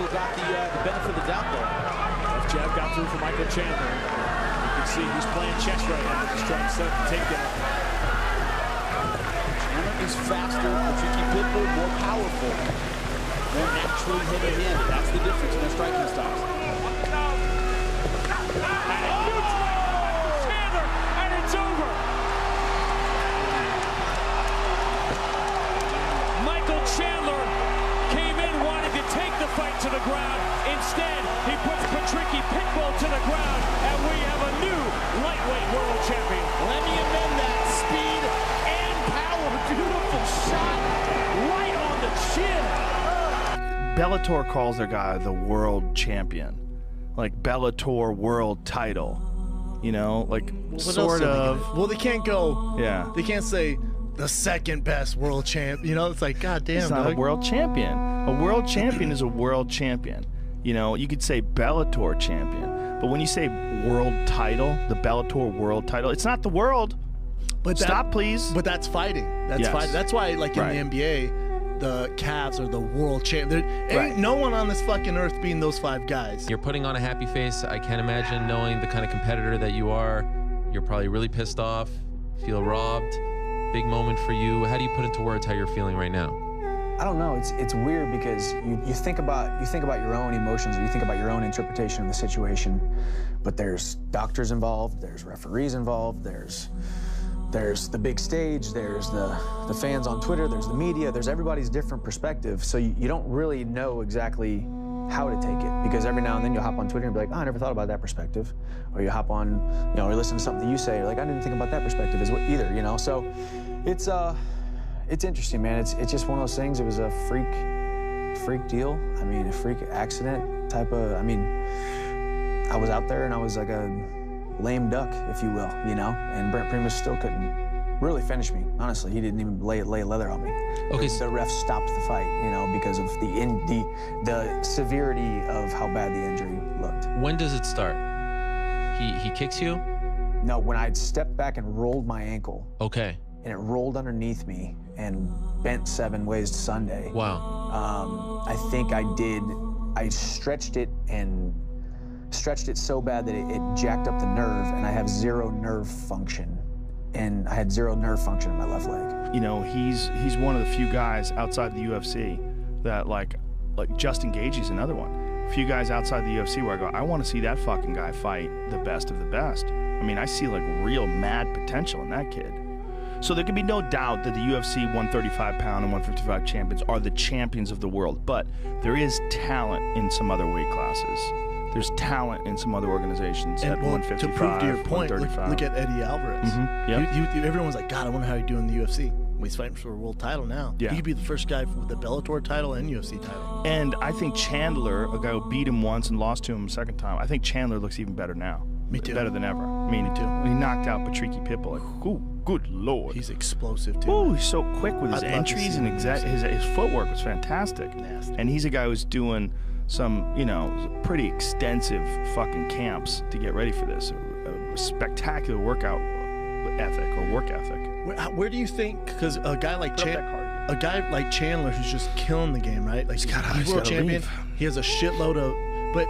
Michael got the benefit of the doubt there. Left jab got through for Michael Chandler. You can see he's playing chess right now. He's trying to set up the takedown. Chandler is faster, Patricky Pitbull more powerful, more naturally heavy-handed. That's the difference in their striking styles. Chandler, and it's over. Michael Chandler came in wanting to take the fight to the ground. Instead, he puts Patricky Pitbull to the ground, and we have a new lightweight world champion. Let me amend that. Speed and power. Beautiful shot right on the chin. Bellator calls their guy the world champion. Like Bellator world title. You know, like sort of. Well, they can't go. Yeah. They can't say the second best world champ. You know, it's like, God damn. It's not a world champion. A world champion is a world champion. You know, you could say Bellator champion, but when you say world title, the Bellator world title, it's not the world. But stop, please. But that's fighting. That's Yes. fighting. That's why, like in the NBA, the Cavs are the world champ. There ain't no one on this fucking earth beating those 5 guys. You're putting on a happy face. I can't imagine, knowing the kind of competitor that you are. You're probably really pissed off, feel robbed. Big moment for you. How do you put into words how you're feeling right now? I don't know. It's weird because you think about your own emotions, or you think about your own interpretation of the situation, but there's doctors involved, there's referees involved, there's the big stage, there's the fans on Twitter, there's the media, there's everybody's different perspective. So you don't really know exactly how to take it, because every now and then you'll hop on Twitter and be like, oh, I never thought about that perspective. Or you hop on, you know, or listen to something that you say, you're like, I didn't think about that perspective either, you know? So it's interesting, man. It's just one of those things. It was a freak deal. I mean, a freak accident type of, I mean, I was out there and I was like a lame duck, if you will, you know? And Brent Primus still couldn't really finish me, honestly. He didn't even lay leather on me. Okay. The ref stopped the fight, you know, because of the severity of how bad the injury looked. When does it start? He kicks you? No, when I'd stepped back and rolled my ankle. Okay. And it rolled underneath me and bent 7 ways to Sunday. Wow. I think I stretched it so bad that it jacked up the nerve, and I have 0 nerve function. And I had 0 nerve function in my left leg. You know, he's one of the few guys outside the UFC that like Justin Gaethje's another one. A few guys outside the UFC where I go, I want to see that fucking guy fight the best of the best. I mean, I see like real mad potential in that kid. So there can be no doubt that the UFC 135-pound and 155 champions are the champions of the world, but there is talent in some other weight classes. There's talent in some other organizations at 155, to prove to your point, look at Eddie Alvarez. Everyone's like, God, I wonder how he'd do in the UFC. Well, he's fighting for a world title now. Yeah. He could be the first guy with the Bellator title and UFC title. And I think Chandler, a guy who beat him once and lost to him a second time, I think Chandler looks even better now. Me too. Better than ever. Me too. He knocked out Patricky Pitbull. Like, ooh, good Lord. He's explosive too. Ooh, he's so quick with his entries and his footwork was fantastic. Nasty. And he's a guy who's doing some, you know, pretty extensive fucking camps to get ready for this. A spectacular workout ethic or work ethic. Where do you think? Because a guy like Chandler, who's just killing the game, right? Like he's world champion. He has a shitload of. But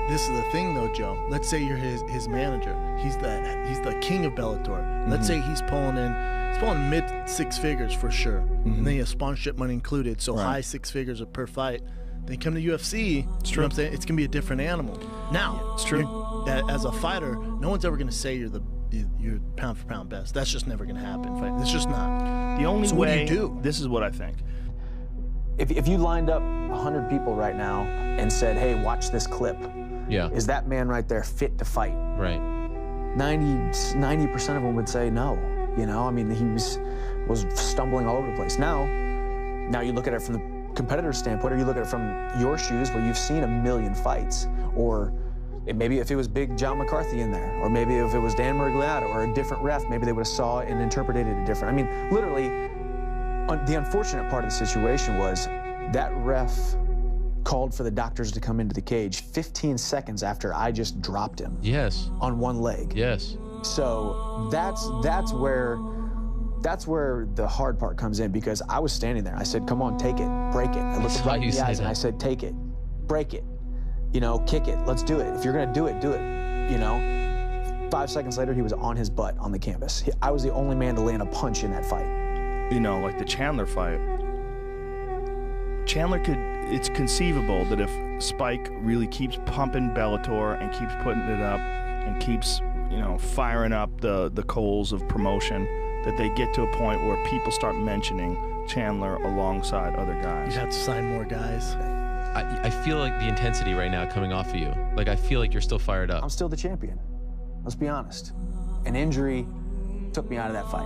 this is the thing, though, Joe. Let's say you're his manager. He's the king of Bellator. Let's say he's pulling mid 6 figures for sure, and then he has sponsorship money included, so high 6 figures per fight. Then you come to UFC. It's true. You know what I'm saying? It's gonna be a different animal. Now, it's true. As a fighter, no one's ever gonna say you're pound for pound best. That's just never gonna happen. It's just not. The only way. What do you do? This is what I think. If you lined up 100 people right now and said, hey, watch this clip. Yeah. Is that man right there fit to fight? Right. 90% of them would say no. You know, I mean, he was stumbling all over the place. Now you look at it from the competitor's standpoint, or you look at it from your shoes where you've seen a million fights, or maybe if it was big John McCarthy in there, or maybe if it was Dan Miragliotta or a different ref, maybe they would have saw and interpreted it different. I mean, literally, the unfortunate part of the situation was that ref called for the doctors to come into the cage 15 seconds after I just dropped him. Yes. On one leg. Yes. So that's where the hard part comes in, because I was standing there. I said, come on, take it, break it. I looked right in the eyes and I said, take it. break it, you know, kick it, let's do it. If you're gonna do it, you know. 5 seconds later, he was on his butt on the canvas. I was the only man to land a punch in that fight. You know, like the Chandler fight. Chandler it's conceivable that if Spike really keeps pumping Bellator and keeps putting it up and keeps, you know, firing up the coals of promotion, that they get to a point where people start mentioning Chandler alongside other guys. You'd have to sign more guys. I feel like the intensity right now coming off of you. Like, I feel like you're still fired up. I'm still the champion. Let's be honest. An injury took me out of that fight.